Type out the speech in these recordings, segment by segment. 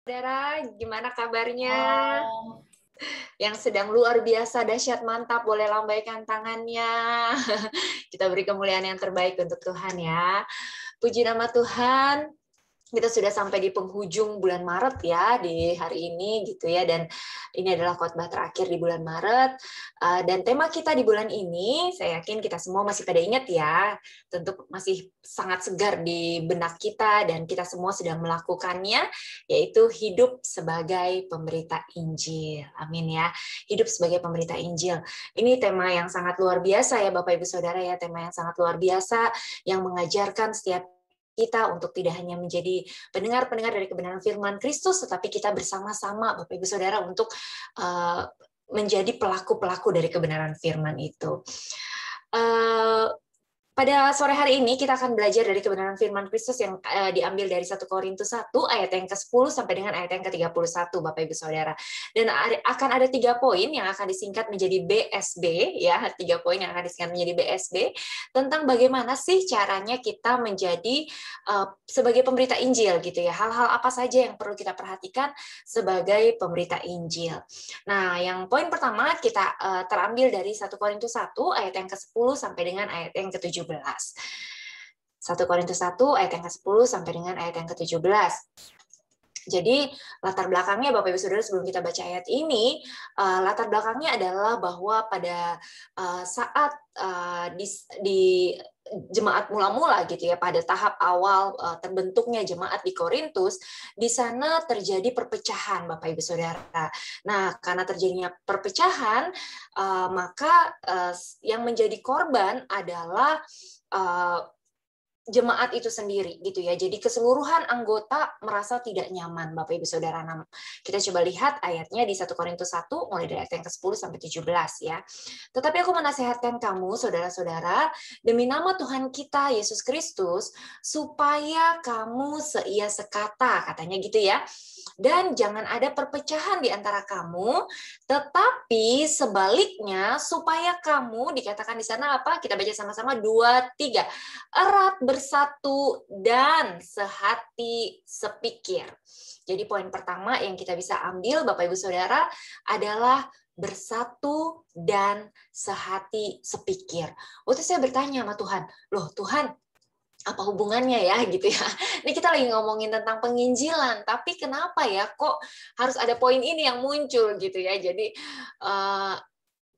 Saudara, gimana kabarnya? Oh, Yang sedang luar biasa, dahsyat, mantap, boleh lambaikan tangannya. Kita beri kemuliaan yang terbaik untuk Tuhan ya. Puji nama Tuhan. Kita sudah sampai di penghujung bulan Maret ya di hari ini gitu ya, dan ini adalah khotbah terakhir di bulan Maret. Dan tema kita di bulan ini saya yakin kita semua masih pada ingat ya, tentu masih sangat segar di benak kita dan kita semua sedang melakukannya, yaitu hidup sebagai pemberita Injil. Amin ya, hidup sebagai pemberita Injil. Ini tema yang sangat luar biasa ya Bapak Ibu Saudara ya, tema yang sangat luar biasa yang mengajarkan setiap kita untuk tidak hanya menjadi pendengar-pendengar dari kebenaran firman Kristus, tetapi kita bersama-sama, Bapak Ibu Saudara, untuk menjadi pelaku-pelaku dari kebenaran firman itu. Pada sore hari ini kita akan belajar dari kebenaran firman Kristus yang diambil dari 1 Korintus 1 ayat yang ke-10 sampai dengan ayat yang ke-31 Bapak Ibu Saudara. Dan akan ada 3 poin yang akan disingkat menjadi BSB ya, 3 poin yang akan disingkat menjadi BSB tentang bagaimana sih caranya kita menjadi sebagai pemberita Injil gitu ya. Hal-hal apa saja yang perlu kita perhatikan sebagai pemberita Injil. Nah, yang poin pertama kita terambil dari 1 Korintus 1 ayat yang ke-10 sampai dengan ayat yang ke-17. 1 Korintus 1 ayat yang ke-10 sampai dengan ayat yang ke-17. Jadi latar belakangnya Bapak Ibu Saudara sebelum kita baca ayat ini, latar belakangnya adalah bahwa pada saat di jemaat mula-mula gitu ya, pada tahap awal terbentuknya jemaat di Korintus, di sana terjadi perpecahan Bapak Ibu Saudara. Nah, karena terjadinya perpecahan, maka yang menjadi korban adalah jemaat itu sendiri gitu ya. Jadi keseluruhan anggota merasa tidak nyaman Bapak Ibu Saudara. Nah, kita coba lihat ayatnya di 1 Korintus 1 mulai dari ayat yang ke-10 sampai 17 ya. Tetapi aku menasihatkan kamu saudara-saudara demi nama Tuhan kita Yesus Kristus supaya kamu seia sekata, katanya gitu ya. Dan jangan ada perpecahan di antara kamu, tetapi sebaliknya supaya kamu, dikatakan di sana apa? Kita baca sama-sama 2 3. Erat bersatu dan sehati sepikir. Jadi poin pertama yang kita bisa ambil Bapak Ibu Saudara adalah bersatu dan sehati sepikir. Waktu saya bertanya sama Tuhan, loh Tuhan, apa hubungannya ya gitu ya. Ini kita lagi ngomongin tentang penginjilan, tapi kenapa ya kok harus ada poin ini yang muncul gitu ya. Jadi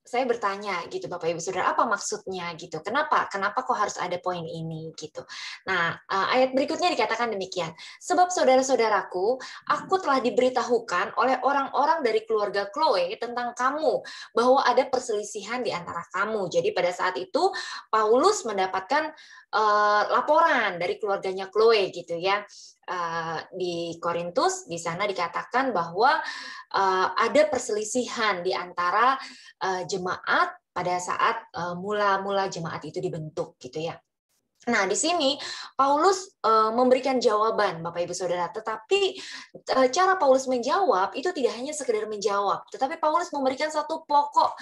saya bertanya gitu Bapak Ibu Saudara, apa maksudnya gitu? Kenapa kok harus ada poin ini gitu? Nah, ayat berikutnya dikatakan demikian. Sebab saudara-saudaraku, aku telah diberitahukan oleh orang-orang dari keluarga Chloe tentang kamu bahwa ada perselisihan di antara kamu. Jadi pada saat itu Paulus mendapatkan laporan dari keluarganya Chloe gitu ya. Di Korintus di sana dikatakan bahwa ada perselisihan di antara jemaat pada saat mula-mula jemaat itu dibentuk gitu ya. Nah, di sini Paulus memberikan jawaban Bapak Ibu Saudara, tetapi cara Paulus menjawab itu tidak hanya sekedar menjawab, tetapi Paulus memberikan satu pokok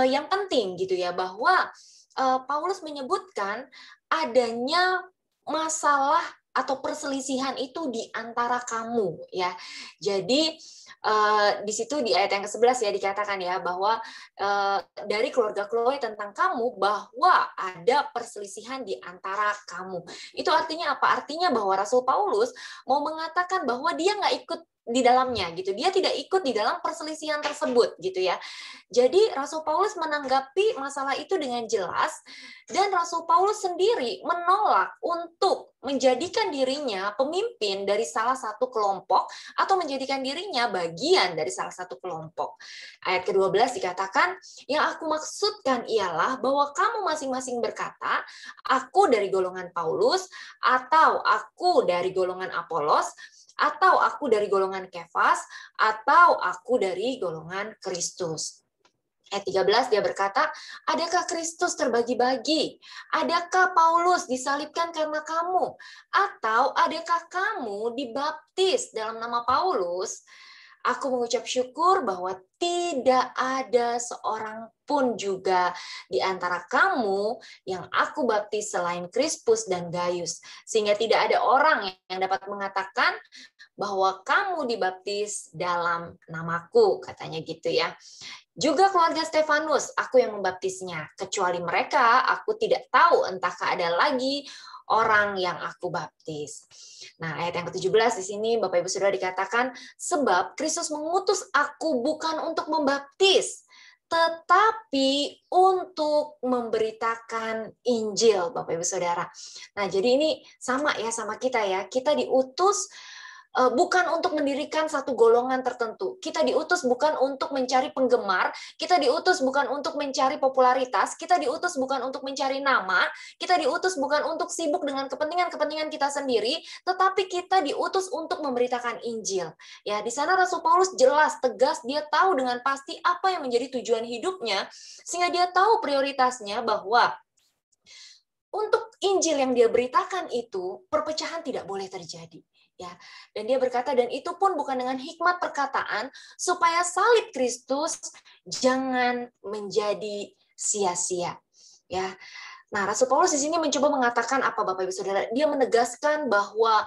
yang penting gitu ya, bahwa Paulus menyebutkan adanya masalah atau perselisihan itu di antara kamu ya. Jadi di situ di ayat yang ke-11 ya dikatakan ya bahwa dari keluarga Chloe tentang kamu bahwa ada perselisihan di antara kamu. Itu artinya apa? Artinya bahwa Rasul Paulus mau mengatakan bahwa dia nggak ikut di dalamnya gitu. Dia tidak ikut di dalam perselisihan tersebut gitu ya. Jadi Rasul Paulus menanggapi masalah itu dengan jelas dan Rasul Paulus sendiri menolak untuk menjadikan dirinya pemimpin dari salah satu kelompok atau menjadikan dirinya bagian dari salah satu kelompok. Ayat ke-12 dikatakan, yang aku maksudkan ialah bahwa kamu masing-masing berkata, aku dari golongan Paulus atau aku dari golongan Apolos, atau aku dari golongan Kefas, atau aku dari golongan Kristus. Ayat 13 dia berkata, adakah Kristus terbagi-bagi? Adakah Paulus disalibkan karena kamu? Atau adakah kamu dibaptis dalam nama Paulus? Aku mengucap syukur bahwa tidak ada seorang pun juga di antara kamu yang aku baptis selain Krispus dan Gaius. Sehingga tidak ada orang yang dapat mengatakan bahwa kamu dibaptis dalam namaku, katanya gitu ya. Juga keluarga Stefanus, aku yang membaptisnya. Kecuali mereka, aku tidak tahu entahkah ada lagi orang yang aku baptis. Nah, ayat yang ke-17 di sini Bapak Ibu Saudara dikatakan, sebab Kristus mengutus aku bukan untuk membaptis, tetapi untuk memberitakan Injil, Bapak Ibu Saudara. Nah, jadi ini sama ya sama kita ya. Kita diutus bukan untuk mendirikan satu golongan tertentu. Kita diutus bukan untuk mencari penggemar, kita diutus bukan untuk mencari popularitas, kita diutus bukan untuk mencari nama, kita diutus bukan untuk sibuk dengan kepentingan-kepentingan kita sendiri, tetapi kita diutus untuk memberitakan Injil. Ya, di sana Rasul Paulus jelas, tegas, dia tahu dengan pasti apa yang menjadi tujuan hidupnya, sehingga dia tahu prioritasnya bahwa untuk Injil yang dia beritakan itu, perpecahan tidak boleh terjadi. Ya, dan dia berkata, dan itu pun bukan dengan hikmat perkataan, supaya salib Kristus jangan menjadi sia-sia. Ya, nah Rasul Paulus di sini mencoba mengatakan apa, Bapak Ibu Saudara? Dia menegaskan bahwa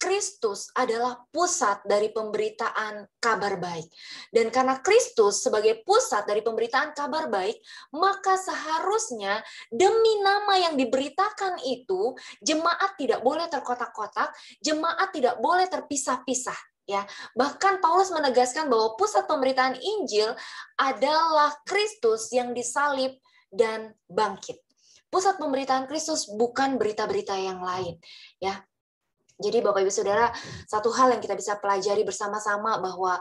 Kristus adalah pusat dari pemberitaan kabar baik. Dan karena Kristus sebagai pusat dari pemberitaan kabar baik, maka seharusnya demi nama yang diberitakan itu, jemaat tidak boleh terkotak-kotak, jemaat tidak boleh terpisah-pisah. Ya, bahkan Paulus menegaskan bahwa pusat pemberitaan Injil adalah Kristus yang disalib dan bangkit. Pusat pemberitaan Kristus bukan berita-berita yang lain. Ya, jadi Bapak Ibu Saudara, satu hal yang kita bisa pelajari bersama-sama bahwa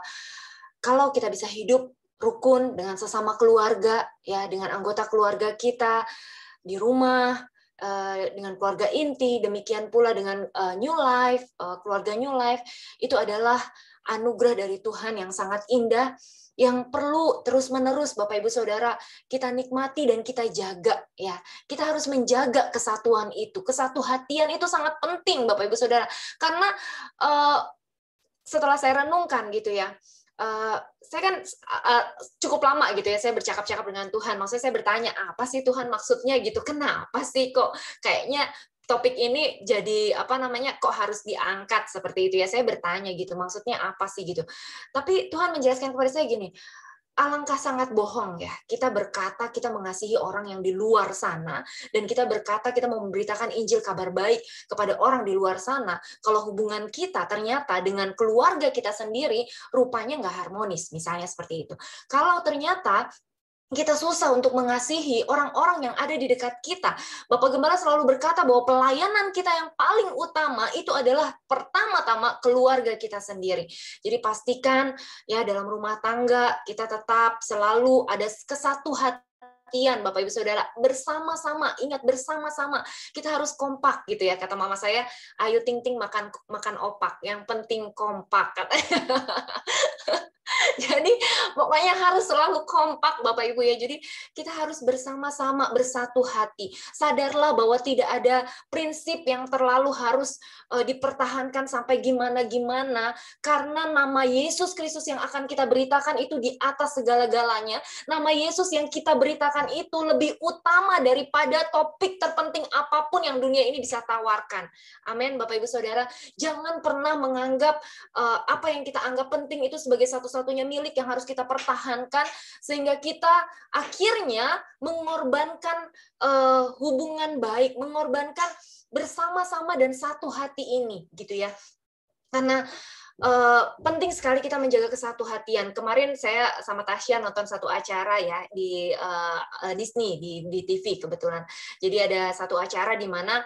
kalau kita bisa hidup rukun dengan sesama keluarga, ya dengan anggota keluarga kita di rumah, dengan keluarga inti, demikian pula dengan New Life, keluarga New Life, itu adalah anugerah dari Tuhan yang sangat indah, yang perlu terus-menerus Bapak Ibu Saudara kita nikmati dan kita jaga ya. Kita harus menjaga kesatuan itu. Kesatuhatian itu sangat penting Bapak Ibu Saudara. Karena setelah saya renungkan gitu ya, saya kan cukup lama gitu ya saya bercakap-cakap dengan Tuhan. Maksudnya saya bertanya, apa sih Tuhan maksudnya gitu? Kenapa sih kok kayaknya topik ini jadi apa namanya kok harus diangkat seperti itu ya? Saya bertanya gitu, maksudnya apa sih gitu. Tapi Tuhan menjelaskan kepada saya gini, alangkah sangat bohong ya kita berkata kita mengasihi orang yang di luar sana dan kita berkata kita mau memberitakan Injil kabar baik kepada orang di luar sana kalau hubungan kita ternyata dengan keluarga kita sendiri rupanya nggak harmonis misalnya seperti itu. Kalau ternyata kita susah untuk mengasihi orang-orang yang ada di dekat kita. Bapak Gembala selalu berkata bahwa pelayanan kita yang paling utama itu adalah pertama-tama keluarga kita sendiri. Jadi pastikan ya dalam rumah tangga kita tetap selalu ada kesatu hatian Bapak Ibu Saudara bersama-sama, ingat bersama-sama. Kita harus kompak gitu ya kata mama saya, ayo ting ting makan opak, yang penting kompak katanya. Jadi pokoknya harus selalu kompak Bapak Ibu ya. Jadi kita harus bersama-sama bersatu hati. Sadarlah bahwa tidak ada prinsip yang terlalu harus dipertahankan sampai gimana-gimana karena nama Yesus Kristus yang akan kita beritakan itu di atas segala-galanya. Nama Yesus yang kita beritakan itu lebih utama daripada topik terpenting apapun yang dunia ini bisa tawarkan. Amin Bapak Ibu Saudara. Jangan pernah menganggap apa yang kita anggap penting itu sebagai satu-satunya milik yang harus kita pertahankan sehingga kita akhirnya mengorbankan hubungan baik, mengorbankan bersama-sama dan satu hati ini gitu ya. Karena penting sekali kita menjaga kesatuhatian. Kemarin saya sama Tasya nonton satu acara ya di Disney di TV kebetulan. Jadi ada satu acara di mana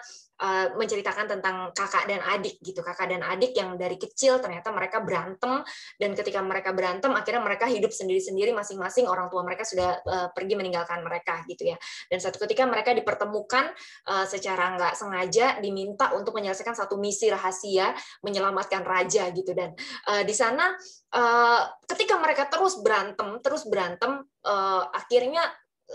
menceritakan tentang kakak dan adik gitu, kakak dan adik yang dari kecil ternyata mereka berantem dan ketika mereka berantem akhirnya mereka hidup sendiri-sendiri masing-masing, orang tua mereka sudah pergi meninggalkan mereka gitu ya. Dan suatu ketika mereka dipertemukan secara nggak sengaja diminta untuk menyelesaikan satu misi rahasia menyelamatkan raja gitu dan di sana ketika mereka terus berantem akhirnya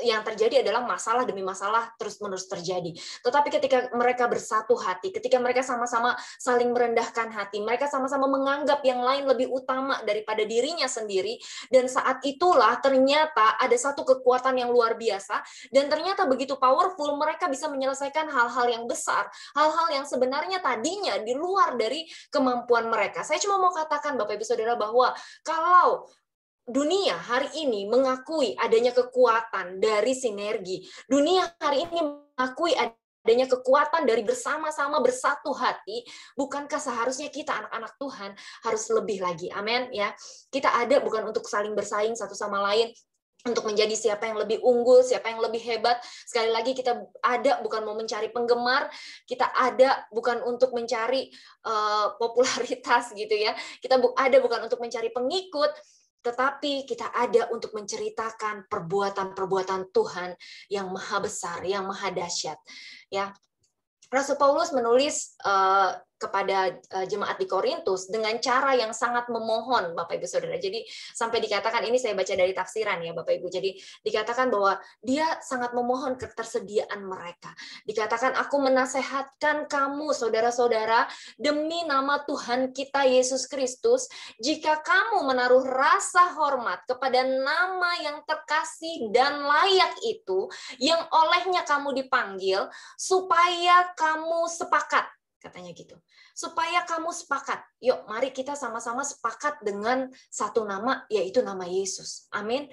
yang terjadi adalah masalah demi masalah terus-menerus terjadi. Tetapi ketika mereka bersatu hati, ketika mereka sama-sama saling merendahkan hati, mereka sama-sama menganggap yang lain lebih utama daripada dirinya sendiri, dan saat itulah ternyata ada satu kekuatan yang luar biasa, dan ternyata begitu powerful, mereka bisa menyelesaikan hal-hal yang besar, hal-hal yang sebenarnya tadinya di luar dari kemampuan mereka. Saya cuma mau katakan Bapak Ibu Saudara bahwa kalau dunia hari ini mengakui adanya kekuatan dari sinergi. Dunia hari ini mengakui adanya kekuatan dari bersama-sama bersatu hati. Bukankah seharusnya kita anak-anak Tuhan harus lebih lagi? Amin ya. Kita ada bukan untuk saling bersaing satu sama lain, untuk menjadi siapa yang lebih unggul, siapa yang lebih hebat. Sekali lagi kita ada bukan mau mencari penggemar, kita ada bukan untuk mencari popularitas gitu ya. Kita ada bukan untuk mencari pengikut, tetapi kita ada untuk menceritakan perbuatan-perbuatan Tuhan yang maha besar, yang maha dahsyat. Ya, Rasul Paulus menulis kepada jemaat di Korintus dengan cara yang sangat memohon, Bapak Ibu Saudara. Jadi sampai dikatakan, ini saya baca dari tafsiran ya Bapak Ibu. Jadi dikatakan bahwa dia sangat memohon ketersediaan mereka. Dikatakan, aku menasehatkan kamu saudara-saudara demi nama Tuhan kita Yesus Kristus, jika kamu menaruh rasa hormat kepada nama yang terkasih dan layak itu, yang olehnya kamu dipanggil, supaya kamu sepakat, katanya gitu. Supaya kamu sepakat. Yuk, mari kita sama-sama sepakat dengan satu nama, yaitu nama Yesus. Amin.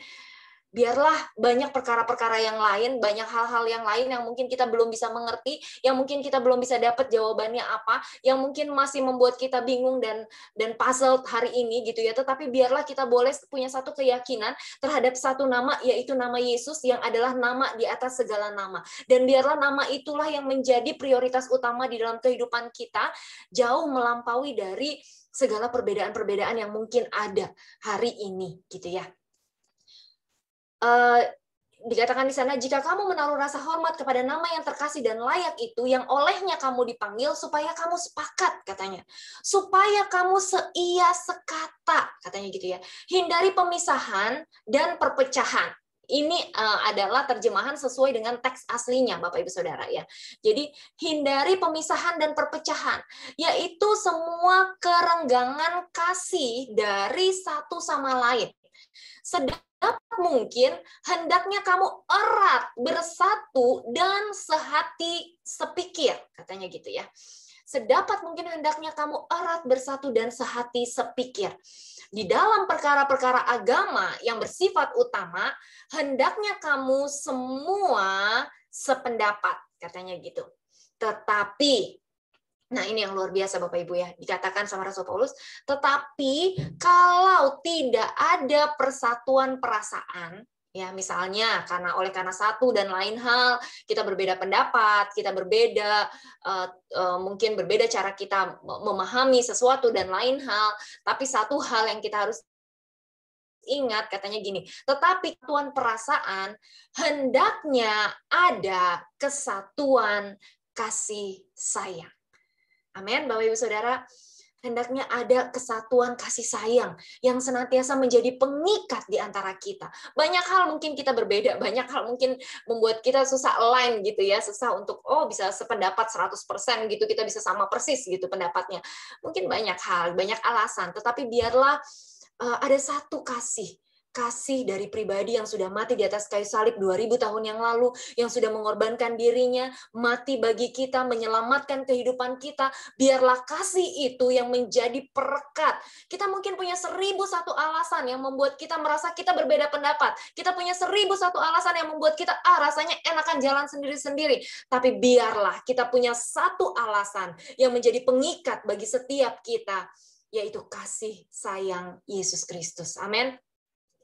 Biarlah banyak perkara-perkara yang lain, banyak hal-hal yang lain yang mungkin kita belum bisa mengerti, yang mungkin kita belum bisa dapat jawabannya apa, yang mungkin masih membuat kita bingung dan puzzled hari ini gitu ya. Tetapi biarlah kita boleh punya satu keyakinan terhadap satu nama, yaitu nama Yesus, yang adalah nama di atas segala nama. Dan biarlah nama itulah yang menjadi prioritas utama di dalam kehidupan kita, jauh melampaui dari segala perbedaan-perbedaan yang mungkin ada hari ini gitu ya. Dikatakan di sana, jika kamu menaruh rasa hormat kepada nama yang terkasih dan layak itu, yang olehnya kamu dipanggil, supaya kamu sepakat, katanya. Supaya kamu seia sekata, katanya gitu ya. Hindari pemisahan dan perpecahan. Ini adalah terjemahan sesuai dengan teks aslinya, Bapak Ibu Saudara ya. Jadi hindari pemisahan dan perpecahan, yaitu semua kerenggangan kasih dari satu sama lain. Sedapat mungkin hendaknya kamu erat, bersatu, dan sehati sepikir, katanya gitu ya. Sedapat mungkin hendaknya kamu erat, bersatu, dan sehati sepikir. Di dalam perkara-perkara agama yang bersifat utama, hendaknya kamu semua sependapat, katanya gitu. Tetapi, nah ini yang luar biasa Bapak Ibu ya, dikatakan sama Rasul Paulus, tetapi kalau tidak ada persatuan perasaan, ya misalnya karena satu dan lain hal, kita berbeda pendapat, kita berbeda, mungkin berbeda cara kita memahami sesuatu dan lain hal, tapi satu hal yang kita harus ingat, katanya gini, tetapi kesatuan perasaan, hendaknya ada kesatuan kasih sayang. Amin, Bapak Ibu Saudara. Hendaknya ada kesatuan kasih sayang yang senantiasa menjadi pengikat di antara kita. Banyak hal mungkin kita berbeda, banyak hal mungkin membuat kita susah align gitu ya, susah untuk bisa sependapat 100% gitu, kita bisa sama persis gitu pendapatnya. Mungkin banyak hal, banyak alasan, tetapi biarlah ada satu kasih dari pribadi yang sudah mati di atas kayu salib 2000 tahun yang lalu, yang sudah mengorbankan dirinya, mati bagi kita, menyelamatkan kehidupan kita. Biarlah kasih itu yang menjadi perekat. Kita mungkin punya 1001 alasan yang membuat kita merasa kita berbeda pendapat. Kita punya 1001 alasan yang membuat kita, rasanya enakan jalan sendiri-sendiri. Tapi biarlah kita punya satu alasan yang menjadi pengikat bagi setiap kita, yaitu kasih sayang Yesus Kristus. Amin.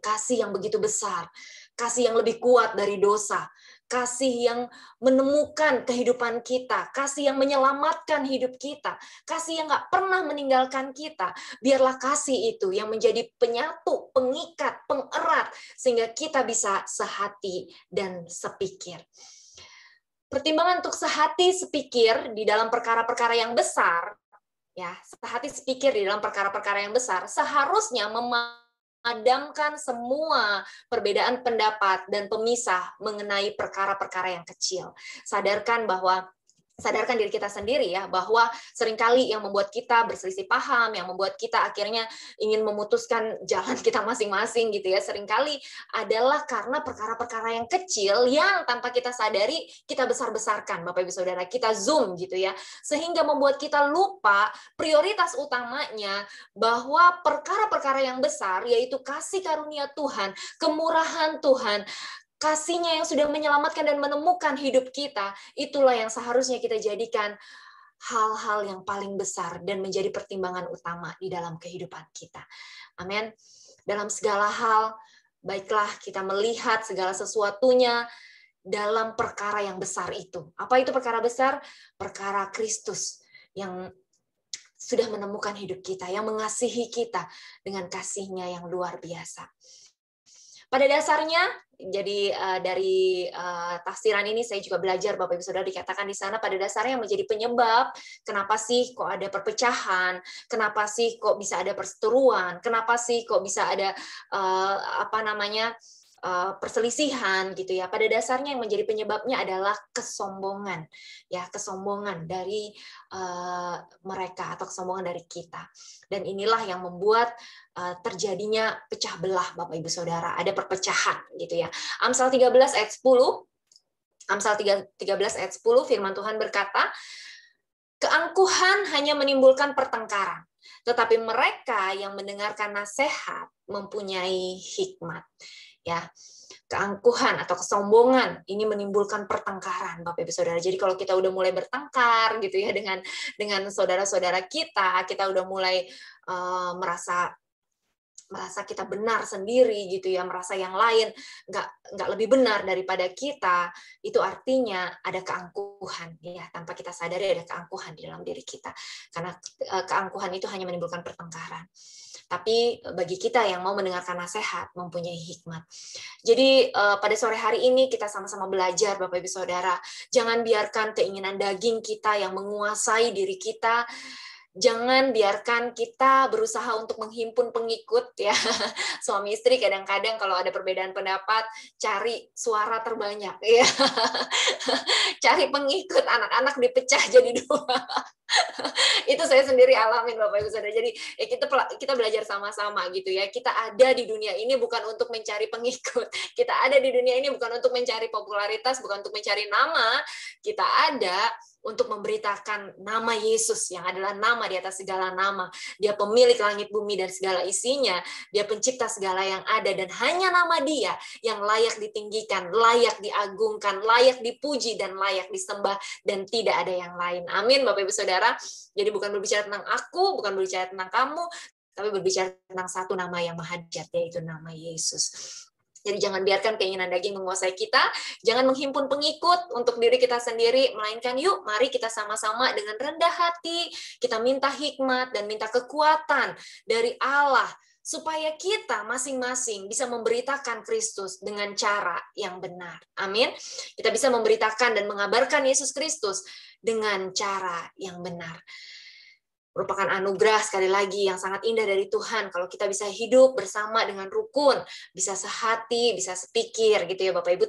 Kasih yang begitu besar, kasih yang lebih kuat dari dosa, kasih yang menemukan kehidupan kita, kasih yang menyelamatkan hidup kita, kasih yang nggak pernah meninggalkan kita. Biarlah kasih itu yang menjadi penyatu, pengikat, pengerat, sehingga kita bisa sehati dan sepikir. Pertimbangan untuk sehati sepikir di dalam perkara-perkara yang besar, ya, sehati sepikir di dalam perkara-perkara yang besar, seharusnya memadamkan semua perbedaan pendapat dan pemisah mengenai perkara-perkara yang kecil. Sadarkan diri kita sendiri ya, bahwa seringkali yang membuat kita berselisih paham, yang membuat kita akhirnya ingin memutuskan jalan kita masing-masing gitu ya, seringkali adalah karena perkara-perkara yang kecil yang tanpa kita sadari kita besar-besarkan, Bapak Ibu Saudara, kita zoom gitu ya, sehingga membuat kita lupa prioritas utamanya, bahwa perkara-perkara yang besar, yaitu kasih karunia Tuhan, kemurahan Tuhan, kasih-Nya yang sudah menyelamatkan dan menemukan hidup kita, itulah yang seharusnya kita jadikan hal-hal yang paling besar dan menjadi pertimbangan utama di dalam kehidupan kita. Amin. Dalam segala hal, baiklah kita melihat segala sesuatunya dalam perkara yang besar itu. Apa itu perkara besar? Perkara Kristus yang sudah menemukan hidup kita, yang mengasihi kita dengan kasih-Nya yang luar biasa. Pada dasarnya, jadi dari tafsiran ini saya juga belajar, Bapak Ibu Saudara, dikatakan di sana pada dasarnya yang menjadi penyebab kenapa sih kok ada perpecahan, kenapa sih kok bisa ada perseteruan, kenapa sih kok bisa ada perselisihan gitu ya. Pada dasarnya yang menjadi penyebabnya adalah kesombongan, ya, kesombongan dari mereka atau kesombongan dari kita. Dan inilah yang membuat terjadinya pecah belah, Bapak Ibu Saudara, ada perpecahan gitu ya. Amsal 13 ayat 10, Amsal 13 ayat 10, firman Tuhan berkata, keangkuhan hanya menimbulkan pertengkaran, tetapi mereka yang mendengarkan nasihat mempunyai hikmat. Ya, keangkuhan atau kesombongan ini menimbulkan pertengkaran, Bapak Ibu Saudara. Jadi kalau kita udah mulai bertengkar gitu ya dengan saudara-saudara kita udah mulai merasa kita benar sendiri gitu ya, merasa yang lain nggak lebih benar daripada kita, itu artinya ada keangkuhan ya, tanpa kita sadari ada keangkuhan di dalam diri kita, karena keangkuhan itu hanya menimbulkan pertengkaran. Tapi bagi kita yang mau mendengarkan nasihat mempunyai hikmat. Jadi pada sore hari ini kita sama-sama belajar, Bapak Ibu Saudara, jangan biarkan keinginan daging kita yang menguasai diri kita. Jangan biarkan kita berusaha untuk menghimpun pengikut ya. Suami istri kadang-kadang kalau ada perbedaan pendapat cari suara terbanyak ya. Cari pengikut, anak-anak dipecah jadi dua. Itu saya sendiri alamin, Bapak Ibu Saudara. Jadi ya kita belajar sama-sama gitu ya. Kita ada di dunia ini bukan untuk mencari pengikut. Kita ada di dunia ini bukan untuk mencari popularitas, bukan untuk mencari nama. Kita ada untuk memberitakan nama Yesus yang adalah nama di atas segala nama. Dia pemilik langit bumi dan segala isinya. Dia pencipta segala yang ada, dan hanya nama Dia yang layak ditinggikan, layak diagungkan, layak dipuji, dan layak disembah, dan tidak ada yang lain. Amin, Bapak Ibu Saudara. Jadi bukan berbicara tentang aku, bukan berbicara tentang kamu, tapi berbicara tentang satu nama yang maha dahsyat, yaitu nama Yesus. Jadi jangan biarkan keinginan daging menguasai kita, jangan menghimpun pengikut untuk diri kita sendiri, melainkan yuk mari kita sama-sama dengan rendah hati, kita minta hikmat dan minta kekuatan dari Allah, supaya kita masing-masing bisa memberitakan Kristus dengan cara yang benar. Amin. Kita bisa memberitakan dan mengabarkan Yesus Kristus dengan cara yang benar. Merupakan anugerah sekali lagi yang sangat indah dari Tuhan kalau kita bisa hidup bersama dengan rukun, bisa sehati, bisa sepikir gitu ya Bapak Ibu.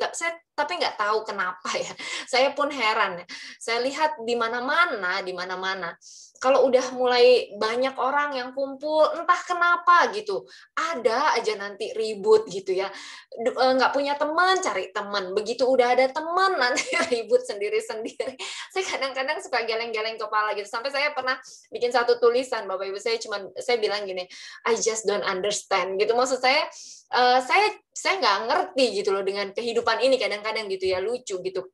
Tapi nggak tahu kenapa ya. Saya pun heran. Saya lihat di mana-mana. Kalau udah mulai banyak orang yang kumpul, entah kenapa gitu, ada aja nanti ribut gitu ya. Nggak punya teman, cari teman. Begitu udah ada teman, nanti ribut sendiri-sendiri. Saya kadang-kadang suka geleng-geleng kepala gitu. Sampai saya pernah bikin satu tulisan, Bapak Ibu, saya bilang gini, I just don't understand gitu. Maksud saya nggak ngerti gitu loh dengan kehidupan ini kadang-kadang gitu ya, lucu gitu,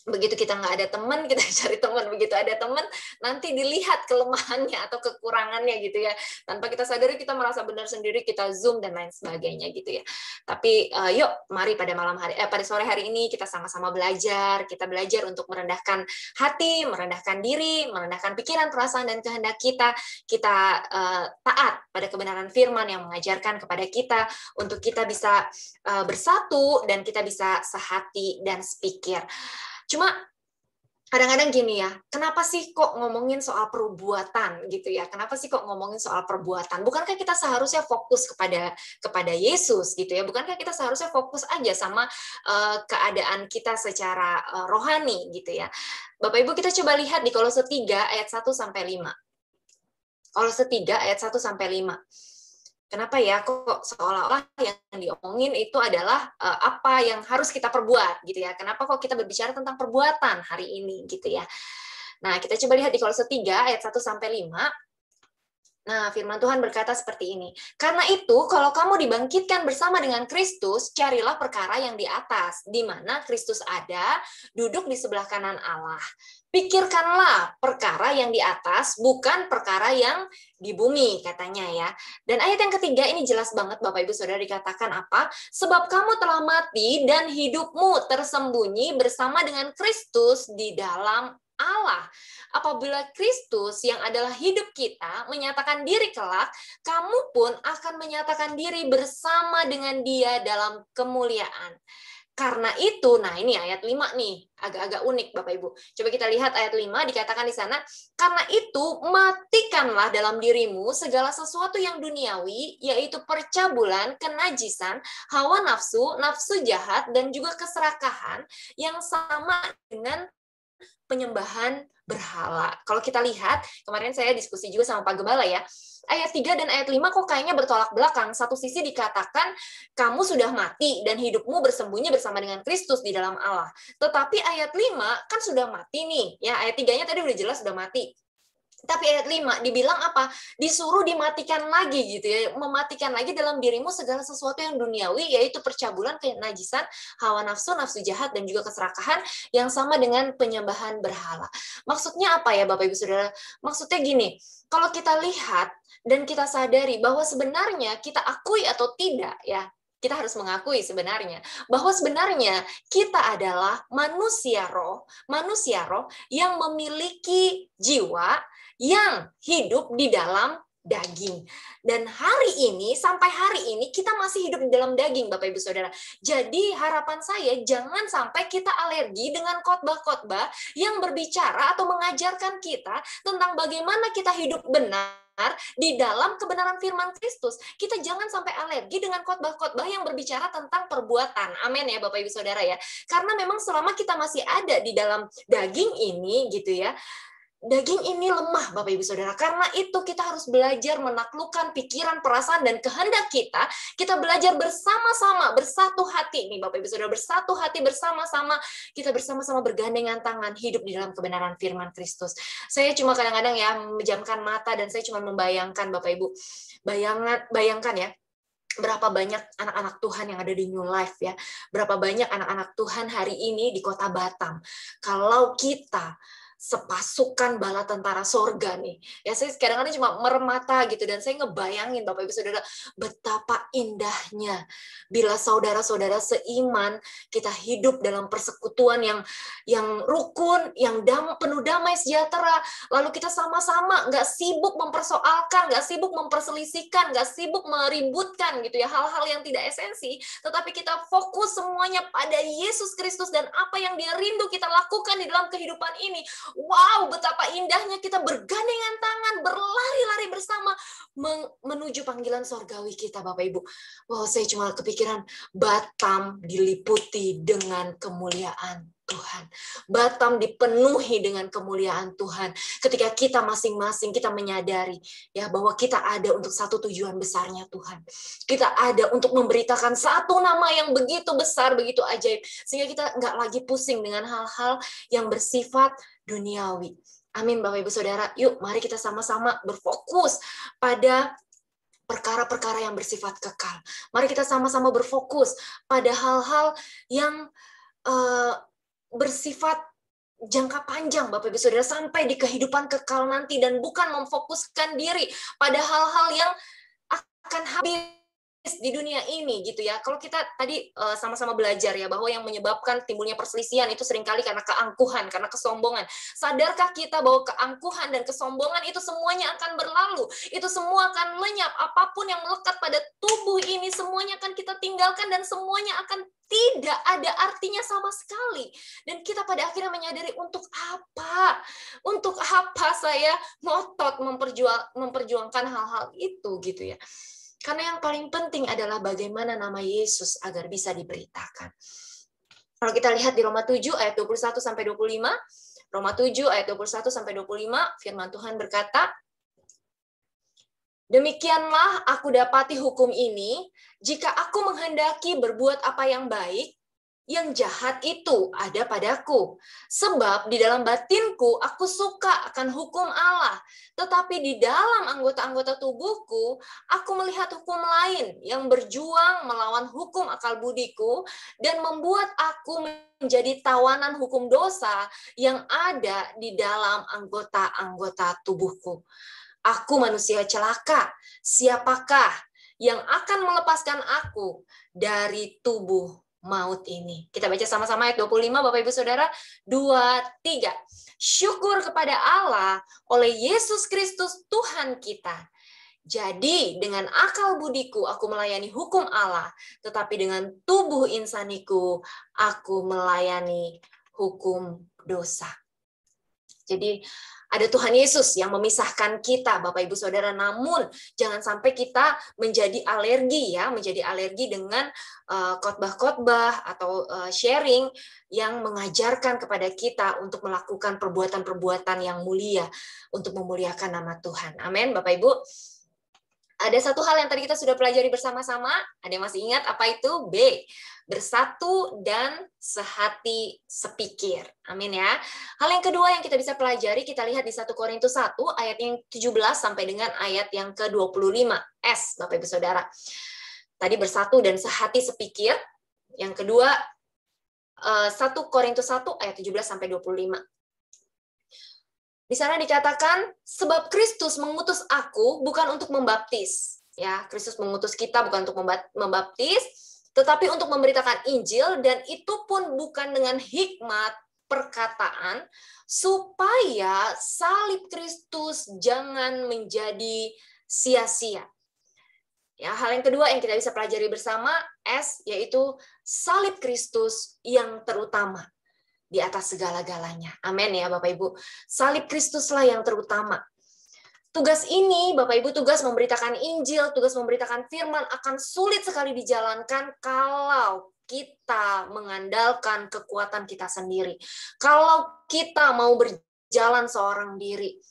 begitu kita nggak ada teman, kita cari teman. Begitu ada teman, nanti dilihat kelemahannya atau kekurangannya gitu ya. Tanpa kita sadari kita merasa benar sendiri, kita zoom dan lain sebagainya gitu ya. Tapi yuk, mari pada sore hari ini kita sama-sama belajar. Kita belajar untuk merendahkan hati, merendahkan diri, merendahkan pikiran, perasaan, dan kehendak kita. Kita taat pada kebenaran firman yang mengajarkan kepada kita untuk kita bisa bersatu dan kita bisa sehati dan sepikir. Cuma kadang-kadang gini ya, kenapa sih kok ngomongin soal perbuatan gitu ya? Kenapa sih kok ngomongin soal perbuatan? Bukankah kita seharusnya fokus kepada Yesus gitu ya? Bukankah kita seharusnya fokus aja sama keadaan kita secara rohani gitu ya? Bapak Ibu, kita coba lihat di Kolose 3 ayat 1 sampai 5. Kolose 3 ayat 1 sampai 5. Kenapa ya kok seolah-olah yang diomongin itu adalah apa yang harus kita perbuat gitu ya? Kenapa kok kita berbicara tentang perbuatan hari ini gitu ya? Nah, kita coba lihat di Kolose 3 ayat 1 sampai 5. Nah, firman Tuhan berkata seperti ini. Karena itu, kalau kamu dibangkitkan bersama dengan Kristus, carilah perkara yang di atas, di mana Kristus ada, duduk di sebelah kanan Allah. Pikirkanlah perkara yang di atas, bukan perkara yang di bumi, katanya ya. Dan ayat yang ketiga ini jelas banget, Bapak Ibu Saudara, dikatakan apa? Sebab kamu telah mati dan hidupmu tersembunyi bersama dengan Kristus di dalam Allah. Apabila Kristus yang adalah hidup kita menyatakan diri kelak, kamu pun akan menyatakan diri bersama dengan Dia dalam kemuliaan. Karena itu, nah ini ayat 5 nih, agak-agak unik Bapak Ibu. Coba kita lihat ayat 5, dikatakan di sana, karena itu matikanlah dalam dirimu segala sesuatu yang duniawi, yaitu percabulan, kenajisan, hawa nafsu, nafsu jahat, dan juga keserakahan yang sama dengan penyembahan berhala. Kalau kita lihat, kemarin saya diskusi juga sama Pak Gembala ya, ayat 3 dan ayat 5 kok kayaknya bertolak belakang. Satu sisi dikatakan, kamu sudah mati dan hidupmu bersembunyi bersama dengan Kristus di dalam Allah. Tetapi ayat 5 kan sudah mati nih. Ya, ayat 3-nya tadi udah jelas sudah mati. Tapi ayat 5 dibilang apa? Disuruh dimatikan lagi gitu ya. Mematikan lagi dalam dirimu segala sesuatu yang duniawi, yaitu percabulan, kenajisan, hawa nafsu, nafsu jahat, dan juga keserakahan yang sama dengan penyembahan berhala. Maksudnya apa ya Bapak Ibu Saudara? Maksudnya gini, kalau kita lihat dan kita sadari bahwa sebenarnya kita akui atau tidak ya, kita harus mengakui sebenarnya bahwa sebenarnya kita adalah manusia roh yang memiliki jiwa yang hidup di dalam daging. Dan hari ini, sampai hari ini, kita masih hidup di dalam daging, Bapak Ibu Saudara. Jadi harapan saya, jangan sampai kita alergi dengan khotbah-khotbah yang berbicara atau mengajarkan kita tentang bagaimana kita hidup benar di dalam kebenaran firman Kristus. Kita jangan sampai alergi dengan khotbah-khotbah yang berbicara tentang perbuatan. Amin ya Bapak Ibu Saudara ya. Karena memang selama kita masih ada di dalam daging ini gitu ya, daging ini lemah Bapak Ibu Saudara. Karena itu kita harus belajar menaklukkan pikiran, perasaan, dan kehendak kita. Kita belajar bersama-sama, bersatu hati nih Bapak Ibu Saudara, bersatu hati bersama-sama. Kita bersama-sama bergandengan tangan hidup di dalam kebenaran firman Kristus. Saya cuma kadang-kadang ya memejamkan mata dan saya cuma membayangkan Bapak Ibu. Bayangkan ya, berapa banyak anak-anak Tuhan yang ada di New Life ya. Berapa banyak anak-anak Tuhan hari ini di Kota Batam. Kalau kita sepasukan bala tentara sorga nih. Ya saya kadang-kadang cuma merem mata gitu dan saya ngebayangin Bapak Ibu Saudara betapa indahnya bila saudara-saudara seiman kita hidup dalam persekutuan yang rukun, yang penuh damai sejahtera. Lalu kita sama-sama nggak sibuk mempersoalkan, nggak sibuk memperselisihkan, nggak sibuk meributkan gitu ya hal-hal yang tidak esensi, tetapi kita fokus semuanya pada Yesus Kristus dan apa yang Dia rindu kita lakukan di dalam kehidupan ini. Wow, betapa indahnya kita bergandengan tangan, berlari-lari bersama menuju panggilan sorgawi kita, Bapak Ibu. Wow, saya cuma kepikiran Batam diliputi dengan kemuliaan Tuhan. Batam dipenuhi dengan kemuliaan Tuhan. Ketika kita masing-masing kita menyadari ya bahwa kita ada untuk satu tujuan besarnya Tuhan. Kita ada untuk memberitakan satu nama yang begitu besar, begitu ajaib, sehingga kita nggak lagi pusing dengan hal-hal yang bersifat duniawi. Amin Bapak Ibu Saudara. Yuk mari kita sama-sama berfokus pada perkara-perkara yang bersifat kekal. Mari kita sama-sama berfokus pada hal-hal yang bersifat jangka panjang Bapak Ibu Saudara sampai di kehidupan kekal nanti dan bukan memfokuskan diri pada hal-hal yang akan habis di dunia ini gitu ya. Kalau kita tadi sama-sama belajar ya bahwa yang menyebabkan timbulnya perselisihan itu seringkali karena keangkuhan, karena kesombongan. Sadarkah kita bahwa keangkuhan dan kesombongan itu semuanya akan berlalu, itu semua akan lenyap, apapun yang melekat pada tubuh ini semuanya akan kita tinggalkan dan semuanya akan tidak ada artinya sama sekali. Dan kita pada akhirnya menyadari untuk apa? Untuk apa saya ngotot memperjuangkan hal-hal itu gitu ya. Karena yang paling penting adalah bagaimana nama Yesus agar bisa diberitakan. Kalau kita lihat di Roma 7 ayat 21 sampai 25, Roma 7 ayat 21 sampai 25, firman Tuhan berkata, "Demikianlah aku dapati hukum ini, jika aku menghendaki berbuat apa yang baik, yang jahat itu ada padaku. Sebab di dalam batinku aku suka akan hukum Allah, tetapi di dalam anggota-anggota tubuhku aku melihat hukum lain yang berjuang melawan hukum akal budiku dan membuat aku menjadi tawanan hukum dosa yang ada di dalam anggota-anggota tubuhku. Aku manusia celaka, siapakah yang akan melepaskan aku dari tubuh maut ini?" Kita baca sama-sama ayat 25, Bapak Ibu Saudara. 2, 3. Syukur kepada Allah oleh Yesus Kristus Tuhan kita. Jadi dengan akal budiku aku melayani hukum Allah, tetapi dengan tubuh insaniku aku melayani hukum dosa. Jadi ada Tuhan Yesus yang memisahkan kita, Bapak Ibu Saudara. Namun jangan sampai kita menjadi alergi ya, menjadi alergi dengan khotbah-khotbah atau sharing yang mengajarkan kepada kita untuk melakukan perbuatan-perbuatan yang mulia untuk memuliakan nama Tuhan. Amin, Bapak Ibu. Ada satu hal yang tadi kita sudah pelajari bersama-sama. Ada yang masih ingat apa itu? B. Bersatu dan sehati sepikir. Amin ya. Hal yang kedua yang kita bisa pelajari, kita lihat di 1 Korintus 1 ayat yang 17 sampai dengan ayat yang ke-25. S, Bapak Ibu Saudara. Tadi bersatu dan sehati sepikir. Yang kedua, 1 Korintus 1 ayat 17 sampai 25. Di sana dikatakan, sebab Kristus mengutus aku bukan untuk membaptis. Ya, Kristus mengutus kita bukan untuk membaptis, tetapi untuk memberitakan Injil, dan itu pun bukan dengan hikmat perkataan, supaya salib Kristus jangan menjadi sia-sia. Ya, hal yang kedua yang kita bisa pelajari bersama, S, yaitu salib Kristus yang terutama di atas segala-galanya. Amin ya Bapak Ibu. Salib Kristuslah yang terutama. Tugas ini, Bapak Ibu, tugas memberitakan Injil, tugas memberitakan firman akan sulit sekali dijalankan kalau kita mengandalkan kekuatan kita sendiri. Kalau kita mau berjalan seorang diri.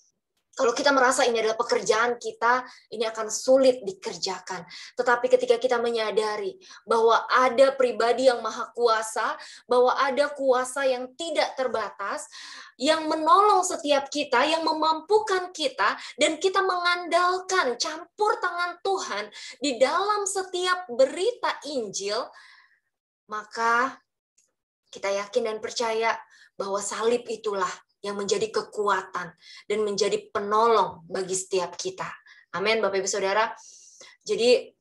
Kalau kita merasa ini adalah pekerjaan kita, ini akan sulit dikerjakan. Tetapi ketika kita menyadari bahwa ada pribadi yang maha kuasa, bahwa ada kuasa yang tidak terbatas, yang menolong setiap kita, yang memampukan kita, dan kita mengandalkan campur tangan Tuhan di dalam setiap berita Injil, maka kita yakin dan percaya bahwa salib itulah yang menjadi kekuatan dan menjadi penolong bagi setiap kita. Amin, Bapak Ibu Saudara. Jadi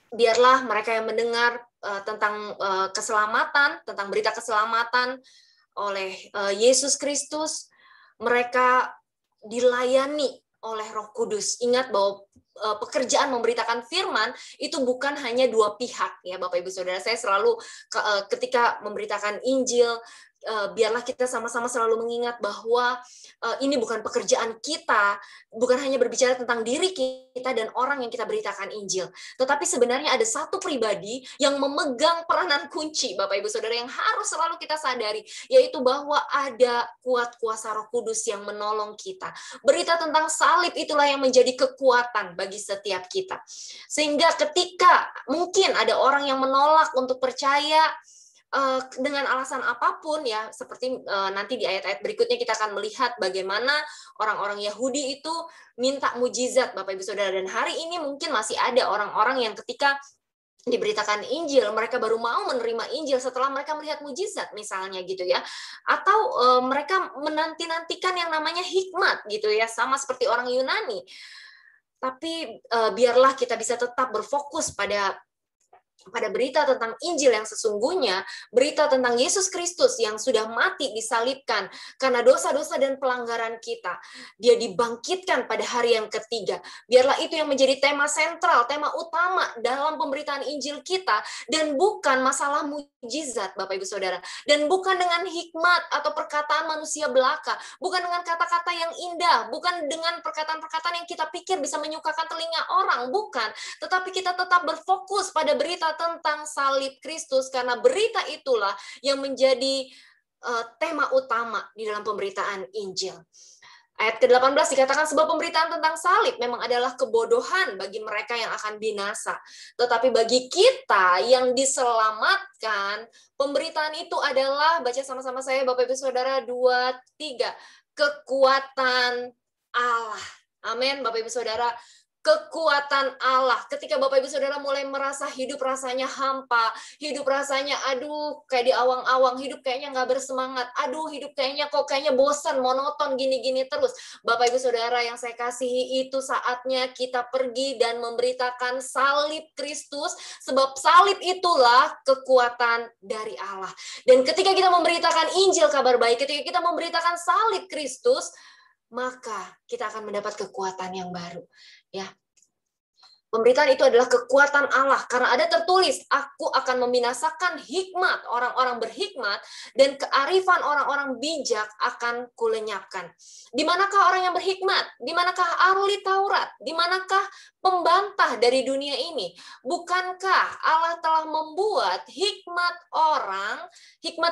biarlah mereka yang mendengar tentang keselamatan, tentang berita keselamatan oleh Yesus Kristus, mereka dilayani oleh Roh Kudus. Ingat bahwa pekerjaan memberitakan firman itu bukan hanya dua pihak ya Bapak Ibu Saudara. Saya selalu ketika memberitakan Injil, biarlah kita sama-sama selalu mengingat bahwa ini bukan pekerjaan kita, bukan hanya berbicara tentang diri kita dan orang yang kita beritakan Injil, tetapi sebenarnya ada satu pribadi yang memegang peranan kunci, Bapak Ibu Saudara, yang harus selalu kita sadari, yaitu bahwa ada kuat kuasa Roh Kudus yang menolong kita. Berita tentang salib itulah yang menjadi kekuatan bagi setiap kita. Sehingga ketika mungkin ada orang yang menolak untuk percaya, dengan alasan apapun ya, seperti nanti di ayat-ayat berikutnya kita akan melihat bagaimana orang-orang Yahudi itu minta mujizat, Bapak Ibu Saudara, dan hari ini mungkin masih ada orang-orang yang ketika diberitakan Injil, mereka baru mau menerima Injil setelah mereka melihat mujizat misalnya gitu ya, atau mereka menanti-nantikan yang namanya hikmat gitu ya, sama seperti orang Yunani. Tapi biarlah kita bisa tetap berfokus pada berita tentang Injil yang sesungguhnya, berita tentang Yesus Kristus yang sudah mati disalibkan karena dosa-dosa dan pelanggaran kita. Dia dibangkitkan pada hari yang ketiga. Biarlah itu yang menjadi tema sentral, tema utama dalam pemberitaan Injil kita, dan bukan masalah mujizat, Bapak Ibu Saudara, dan bukan dengan hikmat atau perkataan manusia belaka, bukan dengan kata-kata yang indah, bukan dengan perkataan-perkataan yang kita pikir bisa menyukakan telinga orang, bukan, tetapi kita tetap berfokus pada berita tentang salib Kristus, karena berita itulah yang menjadi tema utama di dalam pemberitaan Injil. Ayat ke-18 dikatakan, sebab pemberitaan tentang salib memang adalah kebodohan bagi mereka yang akan binasa. Tetapi bagi kita yang diselamatkan, pemberitaan itu adalah, baca sama-sama saya Bapak Ibu Saudara, 2, 3, kekuatan Allah. Amin Bapak Ibu Saudara. Kekuatan Allah. Ketika Bapak Ibu Saudara mulai merasa hidup rasanya hampa, hidup rasanya aduh kayak di awang-awang, hidup kayaknya nggak bersemangat, aduh hidup kayaknya bosan, monoton, gini-gini terus. Bapak Ibu Saudara yang saya kasihi, itu saatnya kita pergi dan memberitakan salib Kristus, sebab salib itulah kekuatan dari Allah. Dan ketika kita memberitakan Injil kabar baik, ketika kita memberitakan salib Kristus, maka kita akan mendapat kekuatan yang baru. Ya, pemberitaan itu adalah kekuatan Allah, karena ada tertulis, aku akan membinasakan hikmat orang-orang berhikmat dan kearifan orang-orang bijak akan kulenyapkan. Di manakah orang yang berhikmat? Di manakah ahli Taurat? Di manakah pembantah dari dunia ini? Bukankah Allah telah membuat hikmat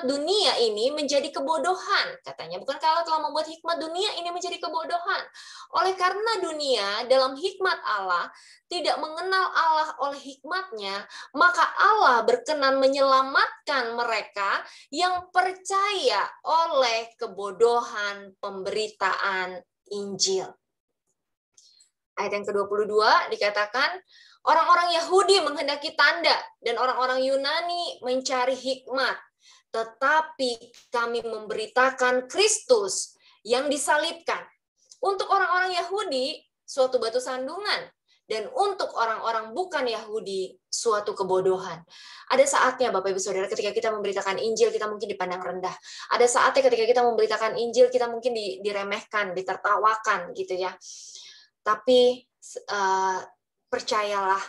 dunia ini menjadi kebodohan? Katanya, bukankah Allah telah membuat hikmat dunia ini menjadi kebodohan? Oleh karena dunia dalam hikmat Allah tidak mengenal Allah oleh hikmatnya, maka Allah berkenan menyelamatkan mereka yang percaya oleh kebodohan pemberitaan Injil. Ayat yang ke-22 dikatakan, orang-orang Yahudi menghendaki tanda dan orang-orang Yunani mencari hikmat. Tetapi kami memberitakan Kristus yang disalibkan. Untuk orang-orang Yahudi, suatu batu sandungan. Dan untuk orang-orang bukan Yahudi, suatu kebodohan. Ada saatnya Bapak Ibu Saudara, ketika kita memberitakan Injil, kita mungkin dipandang rendah. Ada saatnya ketika kita memberitakan Injil, kita mungkin diremehkan, ditertawakan gitu ya. Tapi percayalah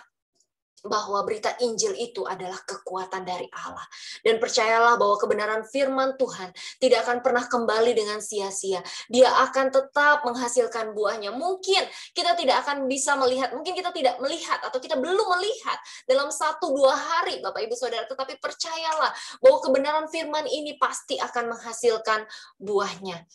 bahwa berita Injil itu adalah kekuatan dari Allah. Dan percayalah bahwa kebenaran firman Tuhan tidak akan pernah kembali dengan sia-sia. Dia akan tetap menghasilkan buahnya. Mungkin kita tidak akan bisa melihat, mungkin kita tidak melihat, atau kita belum melihat dalam 1-2 hari, Bapak Ibu Saudara. Tetapi percayalah bahwa kebenaran firman ini pasti akan menghasilkan buahnya.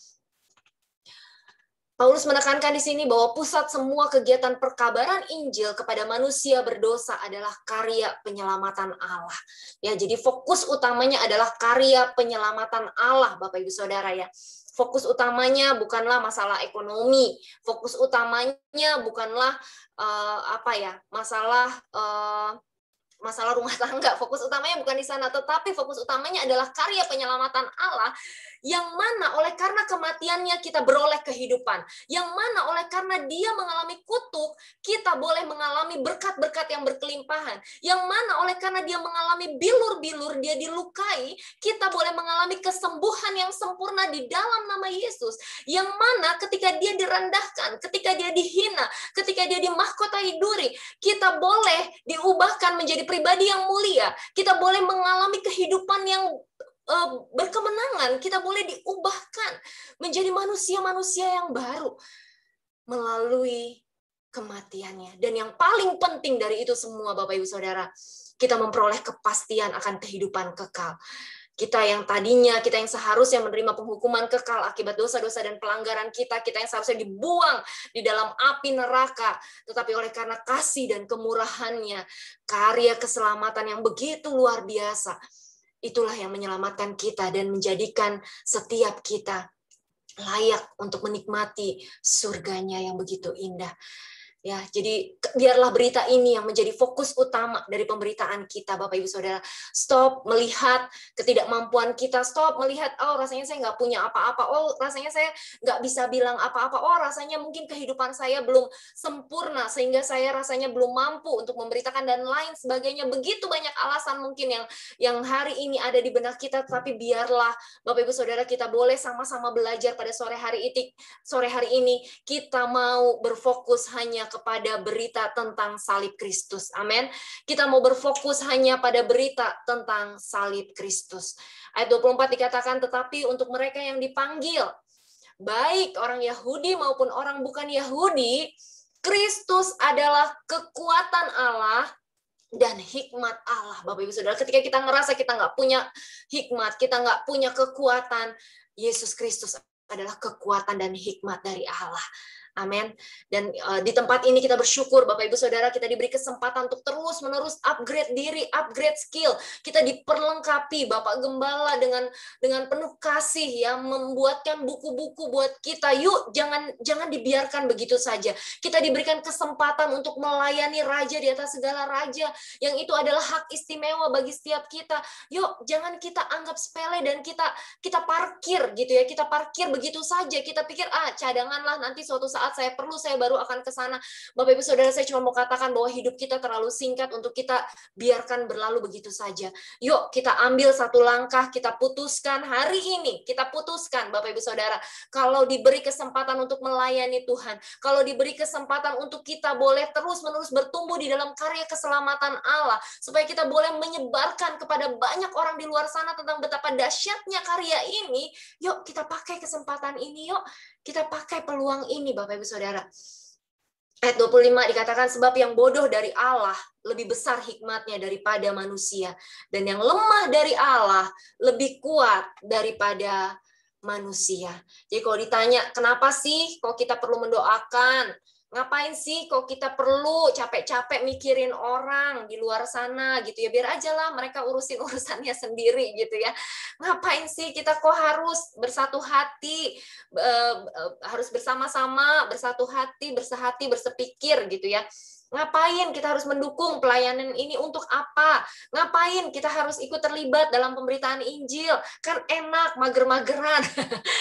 Paulus menekankan di sini bahwa pusat semua kegiatan perkabaran Injil kepada manusia berdosa adalah karya penyelamatan Allah. Ya, jadi fokus utamanya adalah karya penyelamatan Allah, Bapak Ibu Saudara ya. Fokus utamanya bukanlah masalah ekonomi, fokus utamanya bukanlah masalah rumah tangga, fokus utamanya bukan di sana, tetapi fokus utamanya adalah karya penyelamatan Allah, yang mana oleh karena kematiannya kita beroleh kehidupan, yang mana oleh karena dia mengalami kutuk, kita boleh mengalami berkat-berkat yang berkelimpahan, yang mana oleh karena dia mengalami bilur-bilur, dia dilukai, kita boleh mengalami kesembuhan yang sempurna di dalam nama Yesus, yang mana ketika dia direndahkan, ketika dia dihina, ketika dia dimahkotai duri, kita boleh diubahkan menjadi pribadi yang mulia, kita boleh mengalami kehidupan yang berkemenangan, kita boleh diubahkan menjadi manusia-manusia yang baru melalui kematiannya. Dan yang paling penting dari itu semua, Bapak Ibu Saudara, kita memperoleh kepastian akan kehidupan kekal. Kita yang seharusnya menerima penghukuman kekal akibat dosa-dosa dan pelanggaran kita yang seharusnya dibuang di dalam api neraka, tetapi oleh karena kasih dan kemurahannya, karya keselamatan yang begitu luar biasa, itulah yang menyelamatkan kita dan menjadikan setiap kita layak untuk menikmati surganya yang begitu indah. Ya, jadi biarlah berita ini yang menjadi fokus utama dari pemberitaan kita, Bapak Ibu Saudara. Stop melihat ketidakmampuan kita, stop melihat, oh rasanya saya nggak punya apa-apa, oh rasanya saya nggak bisa bilang apa-apa, oh rasanya mungkin kehidupan saya belum sempurna, sehingga saya rasanya belum mampu untuk memberitakan dan lain sebagainya. Begitu banyak alasan mungkin yang hari ini ada di benak kita, tapi biarlah Bapak Ibu Saudara kita boleh sama-sama belajar pada sore hari ini, kita mau berfokus hanya kepada berita tentang salib Kristus. Amin. Kita mau berfokus hanya pada berita tentang salib Kristus. Ayat 24 dikatakan, tetapi untuk mereka yang dipanggil, baik orang Yahudi maupun orang bukan Yahudi, Kristus adalah kekuatan Allah dan hikmat Allah. Bapak Ibu Saudara, ketika kita ngerasa kita nggak punya hikmat, kita nggak punya kekuatan, Yesus Kristus adalah kekuatan dan hikmat dari Allah. Amin. Dan di tempat ini kita bersyukur Bapak Ibu Saudara, kita diberi kesempatan untuk terus-menerus upgrade diri, upgrade skill. Kita diperlengkapi Bapak Gembala dengan penuh kasih yang membuatkan buku-buku buat kita. Yuk, jangan dibiarkan begitu saja. Kita diberikan kesempatan untuk melayani raja di atas segala raja, yang itu adalah hak istimewa bagi setiap kita. Yuk, jangan kita anggap sepele dan kita parkir gitu ya. Kita parkir begitu saja. Kita pikir cadanganlah nanti suatu saat saya perlu, saya baru akan ke sana. Bapak Ibu Saudara, saya cuma mau katakan bahwa hidup kita terlalu singkat untuk kita biarkan berlalu begitu saja. Yuk kita ambil satu langkah, kita putuskan hari ini, kita putuskan Bapak Ibu Saudara, kalau diberi kesempatan untuk melayani Tuhan, kalau diberi kesempatan untuk kita boleh terus-menerus bertumbuh di dalam karya keselamatan Allah, supaya kita boleh menyebarkan kepada banyak orang di luar sana tentang betapa dahsyatnya karya ini, yuk kita pakai kesempatan ini, yuk kita pakai peluang ini Bapak Ibu Saudara. Ayat 25 dikatakan, sebab yang bodoh dari Allah lebih besar hikmatnya daripada manusia, dan yang lemah dari Allah lebih kuat daripada manusia. Jadi kalau ditanya, kenapa sih kok kita perlu mendoakan? Ngapain sih kok kita perlu capek-capek mikirin orang di luar sana gitu ya, biar aja lah mereka urusin urusannya sendiri gitu ya. Ngapain sih kita kok harus bersatu hati, harus bersama-sama, bersatu hati, bersehati, bersepikir gitu ya. Ngapain kita harus mendukung pelayanan ini, untuk apa? Ngapain kita harus ikut terlibat dalam pemberitaan Injil? Kan enak mager-mageran.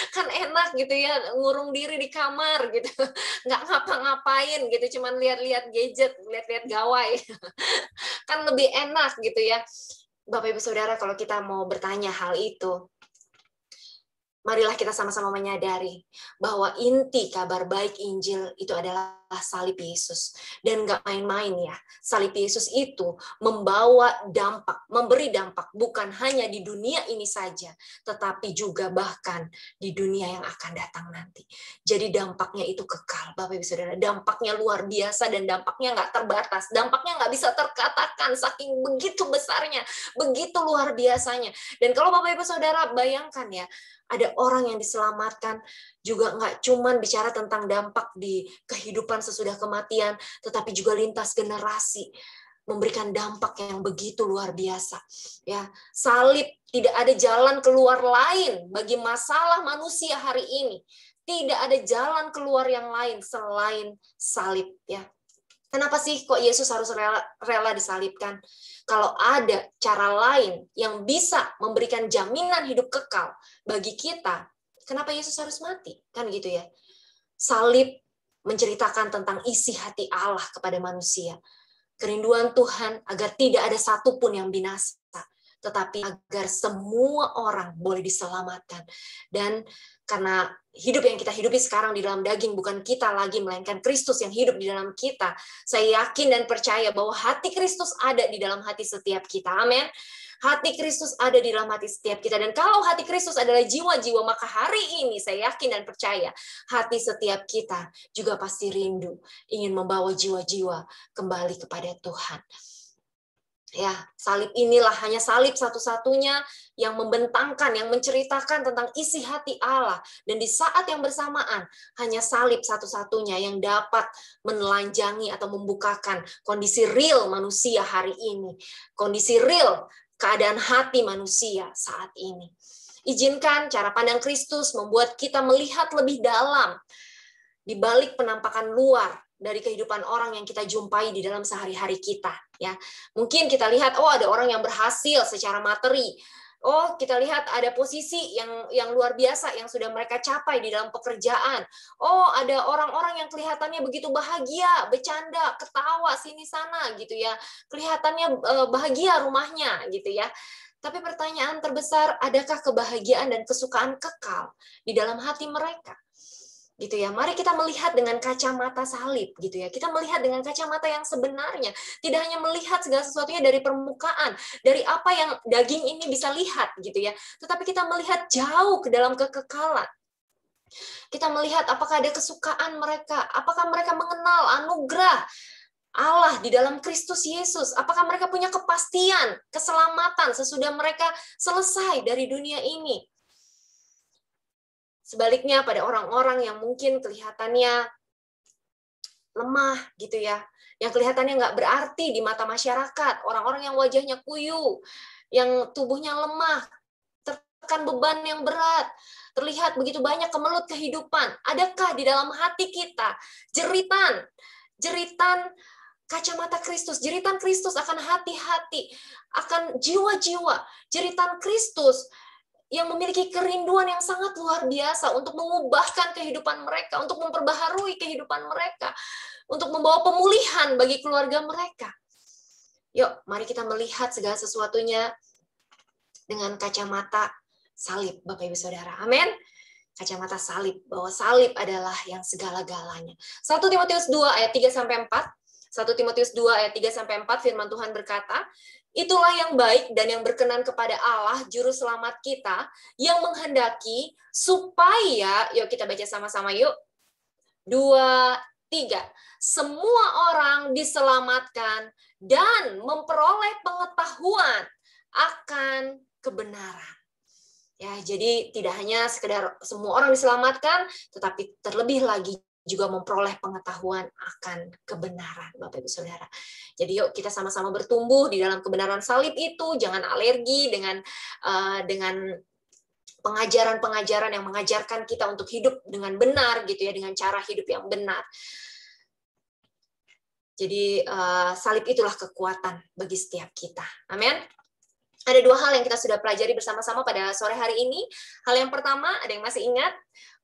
Kan enak gitu ya, ngurung diri di kamar gitu. Nggak ngapa-ngapain gitu, cuman lihat-lihat gadget, lihat-lihat gawai. Kan lebih enak gitu ya. Bapak Ibu Saudara, kalau kita mau bertanya hal itu, marilah kita sama-sama menyadari bahwa inti kabar baik Injil itu adalah salib Yesus. Dan nggak main-main ya, salib Yesus itu membawa dampak, memberi dampak bukan hanya di dunia ini saja, tetapi juga bahkan di dunia yang akan datang nanti. Jadi dampaknya itu kekal, Bapak Ibu Saudara. Dampaknya luar biasa dan dampaknya nggak terbatas. Dampaknya nggak bisa terkatakan, saking begitu besarnya, begitu luar biasanya. Dan kalau Bapak Ibu Saudara bayangkan ya, ada orang yang diselamatkan juga nggak cuman bicara tentang dampak di kehidupan sesudah kematian, tetapi juga lintas generasi, memberikan dampak yang begitu luar biasa. Ya, salib, tidak ada jalan keluar lain bagi masalah manusia hari ini. Tidak ada jalan keluar yang lain selain salib. Ya, kenapa sih kok Yesus harus rela disalibkan? Kalau ada cara lain yang bisa memberikan jaminan hidup kekal bagi kita, kenapa Yesus harus mati? Kan gitu ya. Salib menceritakan tentang isi hati Allah kepada manusia. Kerinduan Tuhan agar tidak ada satupun yang binasa, tetapi agar semua orang boleh diselamatkan. Dan karena hidup yang kita hidupi sekarang di dalam daging bukan kita lagi, melainkan Kristus yang hidup di dalam kita, saya yakin dan percaya bahwa hati Kristus ada di dalam hati setiap kita. Amin. Hati Kristus ada di dalam hati setiap kita. Dan kalau hati Kristus adalah jiwa-jiwa, maka hari ini saya yakin dan percaya hati setiap kita juga pasti rindu ingin membawa jiwa-jiwa kembali kepada Tuhan. Ya, salib inilah hanya salib satu-satunya yang membentangkan, yang menceritakan tentang isi hati Allah. Dan di saat yang bersamaan, hanya salib satu-satunya yang dapat menelanjangi atau membukakan kondisi real manusia hari ini. Kondisi real keadaan hati manusia saat ini. Izinkan cara pandang Kristus membuat kita melihat lebih dalam di balik penampakan luar dari kehidupan orang yang kita jumpai di dalam sehari-hari kita, ya. Mungkin kita lihat, oh ada orang yang berhasil secara materi. Oh, kita lihat ada posisi yang luar biasa yang sudah mereka capai di dalam pekerjaan. Oh, ada orang-orang yang kelihatannya begitu bahagia, bercanda, ketawa sini sana gitu ya. Kelihatannya bahagia rumahnya gitu ya. Tapi pertanyaan terbesar, adakah kebahagiaan dan kesukaan kekal di dalam hati mereka? Gitu ya. Mari kita melihat dengan kacamata salib gitu ya. Kita melihat dengan kacamata yang sebenarnya, tidak hanya melihat segala sesuatunya dari permukaan, dari apa yang daging ini bisa lihat gitu ya. Tetapi kita melihat jauh ke dalam kekekalan. Kita melihat apakah ada kesukaan mereka, apakah mereka mengenal anugerah Allah di dalam Kristus Yesus, apakah mereka punya kepastian, keselamatan sesudah mereka selesai dari dunia ini. Sebaliknya pada orang-orang yang mungkin kelihatannya lemah gitu ya, yang kelihatannya nggak berarti di mata masyarakat, orang-orang yang wajahnya kuyu, yang tubuhnya lemah, tertekan beban yang berat, terlihat begitu banyak kemelut kehidupan. Adakah di dalam hati kita jeritan kacamata Kristus, jeritan Kristus akan hati-hati, akan jiwa-jiwa, jeritan Kristus yang memiliki kerinduan yang sangat luar biasa untuk mengubahkan kehidupan mereka, untuk memperbaharui kehidupan mereka, untuk membawa pemulihan bagi keluarga mereka. Yuk, mari kita melihat segala sesuatunya dengan kacamata salib, Bapak Ibu Saudara. Amin. Kacamata salib, bahwa salib adalah yang segala-galanya. 1 Timotius 2 ayat 3-4. 1 Timotius 2 ayat 3-4 firman Tuhan berkata, itulah yang baik dan yang berkenan kepada Allah, Juru Selamat kita, yang menghendaki supaya, yuk kita baca sama-sama yuk, 2, 3. Semua orang diselamatkan dan memperoleh pengetahuan akan kebenaran. Ya, jadi tidak hanya sekedar semua orang diselamatkan, tetapi terlebih lagi juga memperoleh pengetahuan akan kebenaran, Bapak Ibu Saudara. Jadi yuk kita sama-sama bertumbuh di dalam kebenaran salib itu, jangan alergi dengan pengajaran-pengajaran yang mengajarkan kita untuk hidup dengan benar gitu ya, dengan cara hidup yang benar. Jadi salib itulah kekuatan bagi setiap kita. Amin. Ada 2 hal yang kita sudah pelajari bersama-sama pada sore hari ini. Hal yang pertama, ada yang masih ingat?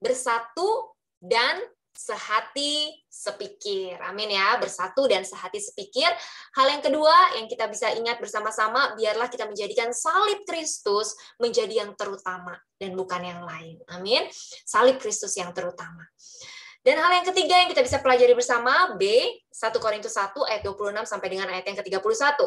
Bersatu dan sehati sepikir. Amin ya, bersatu dan sehati sepikir. Hal yang kedua yang kita bisa ingat bersama-sama, biarlah kita menjadikan salib Kristus menjadi yang terutama dan bukan yang lain. Amin. Salib Kristus yang terutama. Dan hal yang ketiga yang kita bisa pelajari bersama, B, 1 Korintus 1 ayat 26 sampai dengan ayat yang ke-31.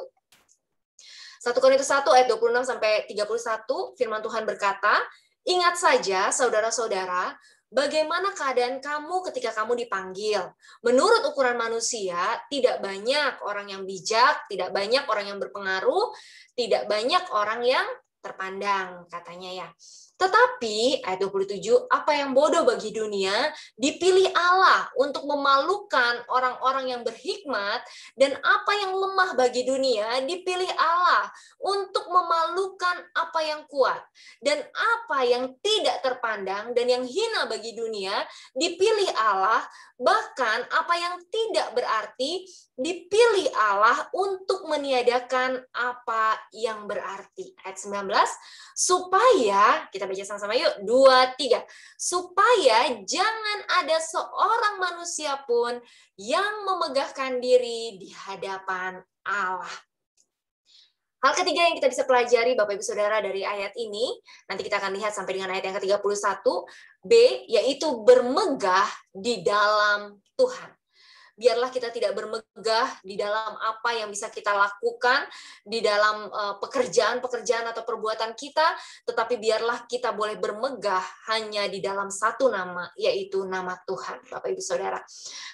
1 Korintus 1 ayat 26 sampai 31 firman Tuhan berkata, ingat saja saudara-saudara, bagaimana keadaan kamu ketika kamu dipanggil. Menurut ukuran manusia, tidak banyak orang yang bijak, tidak banyak orang yang berpengaruh, tidak banyak orang yang terpandang, katanya ya. Tetapi, ayat 27, apa yang bodoh bagi dunia, dipilih Allah untuk memalukan orang-orang yang berhikmat, dan apa yang lemah bagi dunia, dipilih Allah untuk memalukan apa yang kuat. Dan apa yang tidak terpandang dan yang hina bagi dunia, dipilih Allah, bahkan apa yang tidak berarti, dipilih Allah untuk meniadakan apa yang berarti. Ayat 19, supaya, kita baca sama-sama yuk, 2, 3. Supaya jangan ada seorang manusia pun yang memegahkan diri di hadapan Allah. Hal ketiga yang kita bisa pelajari, Bapak Ibu Saudara, dari ayat ini, nanti kita akan lihat sampai dengan ayat yang ke-31, B, yaitu bermegah di dalam Tuhan. Biarlah kita tidak bermegah di dalam apa yang bisa kita lakukan, di dalam pekerjaan-pekerjaan atau perbuatan kita, tetapi biarlah kita boleh bermegah hanya di dalam satu nama, yaitu nama Tuhan, Bapak Ibu Saudara.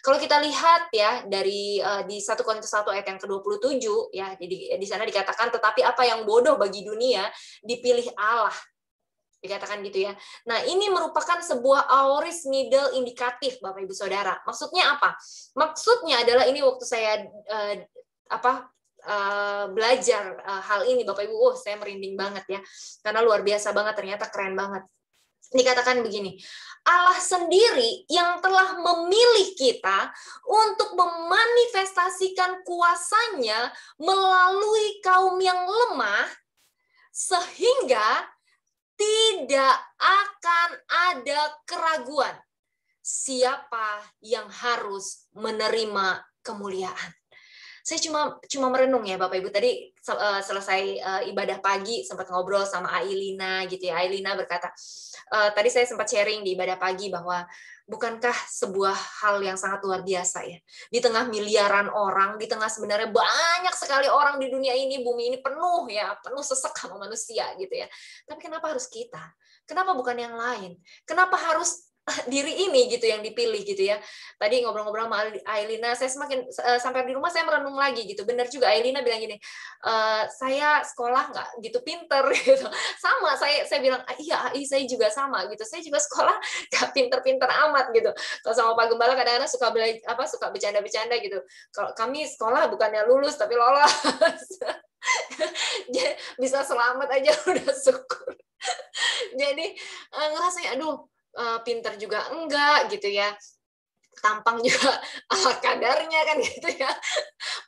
Kalau kita lihat ya dari di 1 Korintus 1 ayat yang ke-27 ya, jadi di sana dikatakan tetapi apa yang bodoh bagi dunia dipilih Allah. Dikatakan gitu ya. Nah, ini merupakan sebuah aorist middle indikatif, Bapak Ibu Saudara. Maksudnya apa? Maksudnya adalah ini waktu saya belajar hal ini, Bapak Ibu, saya merinding banget ya. Karena luar biasa banget, ternyata keren banget. Dikatakan begini, Allah sendiri yang telah memilih kita untuk memanifestasikan kuasanya melalui kaum yang lemah, sehingga tidak akan ada keraguan siapa yang harus menerima kemuliaan. Saya cuma merenung ya Bapak Ibu, tadi selesai ibadah pagi sempat ngobrol sama Ailina gitu ya. Ailina berkata, tadi saya sempat sharing di ibadah pagi bahwa bukankah sebuah hal yang sangat luar biasa ya, di tengah miliaran orang, di tengah sebenarnya banyak sekali orang di dunia ini, bumi ini penuh ya, penuh sesek sama manusia gitu ya. Tapi kenapa harus kita? Kenapa bukan yang lain? Kenapa harus diri ini gitu yang dipilih gitu ya. Tadi ngobrol-ngobrol sama Ailina, saya semakin sampai di rumah saya merenung lagi gitu. Benar juga Ailina bilang gini, saya sekolah nggak gitu pinter gitu. Sama saya bilang iya saya juga sama gitu. Saya juga sekolah nggak pinter-pinter amat gitu. Kalau sama Pak Gembala kadang-kadang suka bercanda-bercanda gitu. Kalau kami sekolah bukannya lulus tapi lolos. Bisa selamat aja udah syukur. Jadi ngerasanya aduh pinter juga enggak gitu ya, tampang juga ala kadarnya kan gitu ya,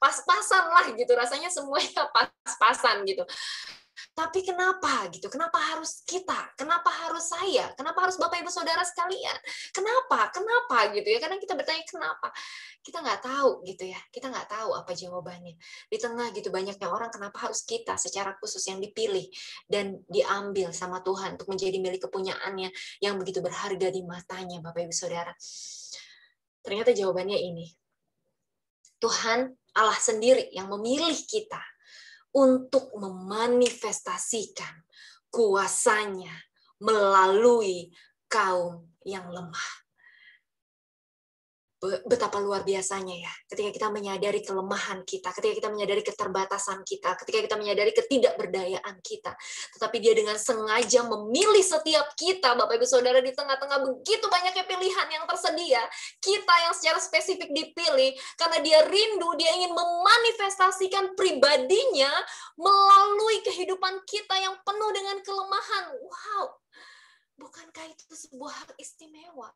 pas-pasan lah gitu, rasanya semuanya pas-pasan gitu. Tapi kenapa gitu? Kenapa harus kita? Kenapa harus saya? Kenapa harus Bapak Ibu Saudara sekalian? Kenapa? Kenapa gitu ya? Kadang kita bertanya kenapa? Kita nggak tahu gitu ya. Kita nggak tahu apa jawabannya. Di tengah gitu banyaknya orang, kenapa harus kita secara khusus yang dipilih dan diambil sama Tuhan untuk menjadi milik kepunyaannya yang begitu berharga di matanya, Bapak Ibu Saudara? Ternyata jawabannya ini. Tuhan Allah sendiri yang memilih kita untuk memanifestasikan kuasanya melalui kaum yang lemah. Betapa luar biasanya ya, ketika kita menyadari kelemahan kita, ketika kita menyadari keterbatasan kita, ketika kita menyadari ketidakberdayaan kita, tetapi dia dengan sengaja memilih setiap kita, Bapak Ibu Saudara, di tengah-tengah begitu banyaknya pilihan yang tersedia, kita yang secara spesifik dipilih, karena dia rindu, dia ingin memanifestasikan pribadinya melalui kehidupan kita yang penuh dengan kelemahan. Wow, bukankah itu sebuah hak istimewa?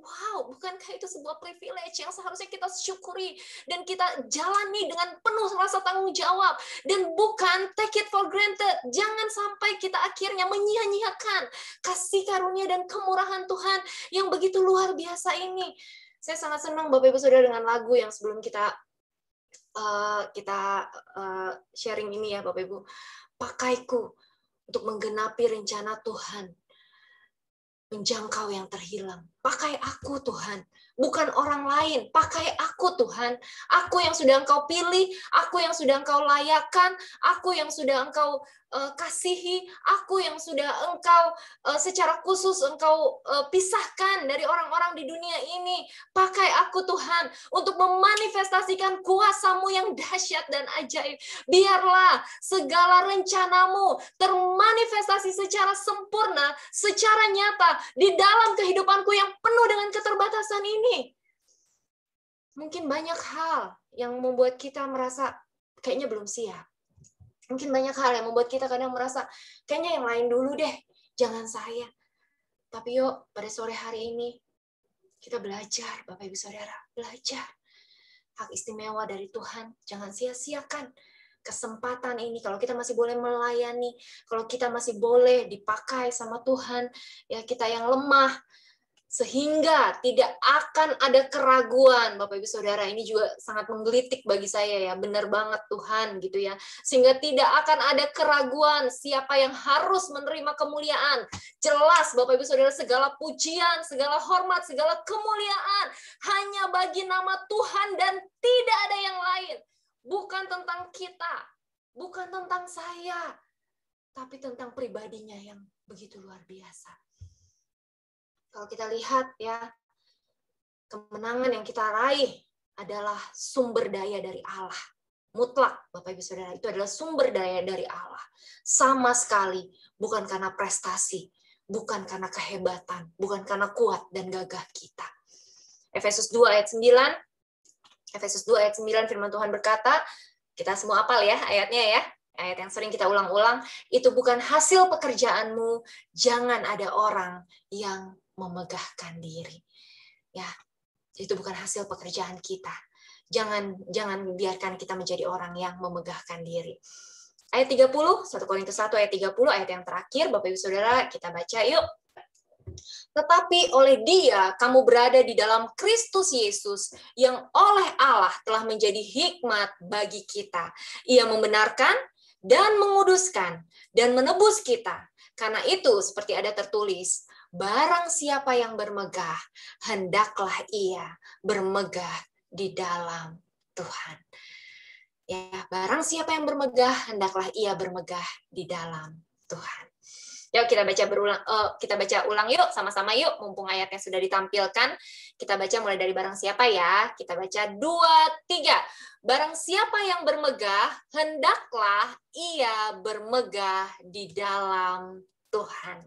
Wow, bukankah itu sebuah privilege yang seharusnya kita syukuri dan kita jalani dengan penuh rasa tanggung jawab dan bukan take it for granted. Jangan sampai kita akhirnya menyia-nyiakan kasih karunia dan kemurahan Tuhan yang begitu luar biasa ini. Saya sangat senang Bapak Ibu Saudara dengan lagu yang sebelum kita sharing ini ya Bapak Ibu. Pakaiku untuk menggenapi rencana Tuhan. Menjangkau yang terhilang. Pakai aku Tuhan, bukan orang lain. Pakai aku Tuhan. Aku yang sudah Engkau pilih, aku yang sudah Engkau layakkan, aku yang sudah Engkau kasihi, aku yang sudah Engkau secara khusus Engkau pisahkan dari orang-orang di dunia ini. Pakai aku Tuhan untuk memanifestasikan kuasa-Mu yang dahsyat dan ajaib. Biarlah segala rencana-Mu termanifestasi secara sempurna, secara nyata di dalam kehidupanku yang penuh dengan keterbatasan ini. Mungkin banyak hal yang membuat kita merasa kayaknya belum siap. Mungkin banyak hal yang membuat kita kadang merasa kayaknya yang lain dulu deh, jangan saya. Tapi yuk pada sore hari ini kita belajar, Bapak Ibu Saudara, belajar. Hak istimewa dari Tuhan, jangan sia-siakan kesempatan ini. Kalau kita masih boleh melayani, kalau kita masih boleh dipakai sama Tuhan, ya kita yang lemah, sehingga tidak akan ada keraguan. Bapak Ibu Saudara, ini juga sangat menggelitik bagi saya ya, benar banget Tuhan gitu ya. Sehingga tidak akan ada keraguan siapa yang harus menerima kemuliaan. Jelas Bapak Ibu Saudara, segala pujian, segala hormat, segala kemuliaan hanya bagi nama Tuhan dan tidak ada yang lain. Bukan tentang kita, bukan tentang saya, tapi tentang pribadinya yang begitu luar biasa. Kalau kita lihat ya, kemenangan yang kita raih adalah sumber daya dari Allah. Mutlak, Bapak Ibu Saudara, itu adalah sumber daya dari Allah. Sama sekali bukan karena prestasi, bukan karena kehebatan, bukan karena kuat dan gagah kita. Efesus 2 ayat 9, Efesus 2 ayat 9 firman Tuhan berkata, kita semua hafal ya ayatnya ya. ayat yang sering kita ulang-ulang, itu bukan hasil pekerjaanmu, jangan ada orang yang memegahkan diri. Ya, itu bukan hasil pekerjaan kita. Jangan biarkan kita menjadi orang yang memegahkan diri. Ayat 30, 1 Korintus 1 ayat 30, ayat yang terakhir, Bapak Ibu Saudara, kita baca yuk. Tetapi oleh Dia kamu berada di dalam Kristus Yesus yang oleh Allah telah menjadi hikmat bagi kita. Ia membenarkan dan menguduskan dan menebus kita. Karena itu seperti ada tertulis, barang siapa yang bermegah, hendaklah ia bermegah di dalam Tuhan. Ya, barang siapa yang bermegah, hendaklah ia bermegah di dalam Tuhan. Yuk kita baca ulang yuk sama-sama yuk, mumpung ayatnya sudah ditampilkan. Kita baca mulai dari barang siapa ya. Kita baca 2, 3. Barang siapa yang bermegah, hendaklah ia bermegah di dalam Tuhan.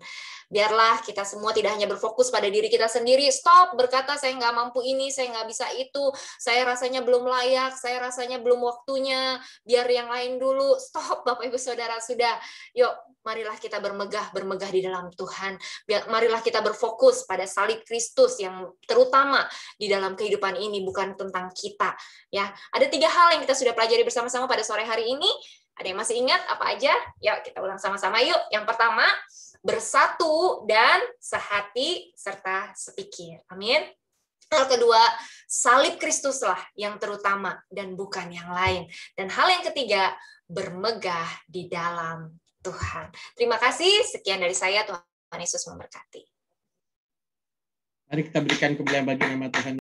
Biarlah kita semua tidak hanya berfokus pada diri kita sendiri, stop berkata saya nggak mampu ini, saya nggak bisa itu, saya rasanya belum layak, saya rasanya belum waktunya, biar yang lain dulu. Stop Bapak Ibu Saudara, sudah. Yuk, marilah kita bermegah di dalam Tuhan. Marilah kita berfokus pada salib Kristus yang terutama di dalam kehidupan ini, bukan tentang kita. Ya, ada 3 hal yang kita sudah pelajari bersama-sama pada sore hari ini. Ada yang masih ingat apa aja? Yuk kita ulang sama-sama yuk. Yang pertama, bersatu dan sehati serta sepikir. Amin. Hal kedua, salib Kristuslah yang terutama dan bukan yang lain. Dan hal yang ketiga, bermegah di dalam Tuhan. Terima kasih. Sekian dari saya. Tuhan Yesus memberkati. Mari kita berikan kemuliaan bagi nama Tuhan.